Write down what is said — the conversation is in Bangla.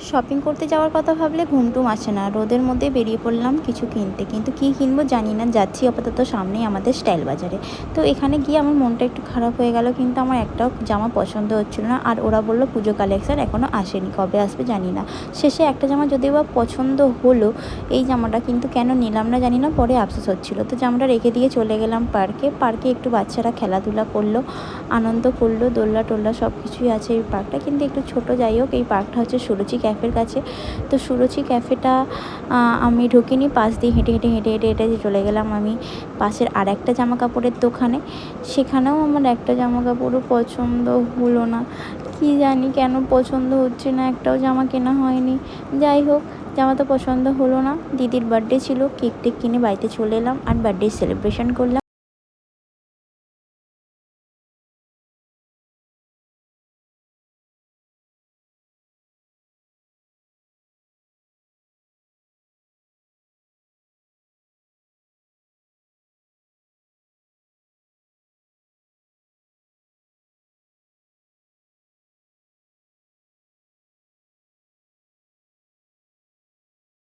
শপিং করতে যাওয়ার কথা ভাবলে ঘুমটুম আসে না। রোদের মধ্যে বেরিয়ে পড়লাম কিছু কিনতে, কিন্তু কী কিনবো জানি না। যাচ্ছি আপাতত সামনেই আমাদের স্টাইল বাজারে। তো এখানে গিয়ে আমার মনটা একটু খারাপ হয়ে গেল, কিন্তু আমার একটাও জামা পছন্দ হচ্ছিল না। আর ওরা বললো পুজো কালেকশান এখনও আসেনি, কবে আসবে জানি না। শেষে একটা জামা যদিও বা পছন্দ হলো, এই জামাটা কিন্তু কেন নিলাম না জানি না, পরে আফসোস হচ্ছিলো। তো জামাটা রেখে দিয়ে চলে গেলাম পার্কে একটু বাচ্চারা খেলাধুলা করলো, আনন্দ করলো, দোলনা টোলনা সব কিছুই আছে এই পার্কটা, কিন্তু একটু ছোটো। যাই হোক, এই পার্কটা হচ্ছে সুরুচি ক্যাফের কাছে। তো সুরুচি ক্যাফেটা আমি ঢুকিনি, পাশ দিয়ে হেঁটে চলে গেলাম আমি পাশের আর একটা জামা কাপড়ের দোকানে। সেখানেও আমার একটা জামা কাপড়ও পছন্দ হলো না, কি জানি কেন পছন্দ হচ্ছে না, একটাও জামা কেনা হয়নি। যাই হোক, জামা তো পছন্দ হলো না। দিদির বার্থডে ছিল, কেক টেক কিনে বাড়িতে চলে এলাম আর বার্থডে সেলিব্রেশন করলাম।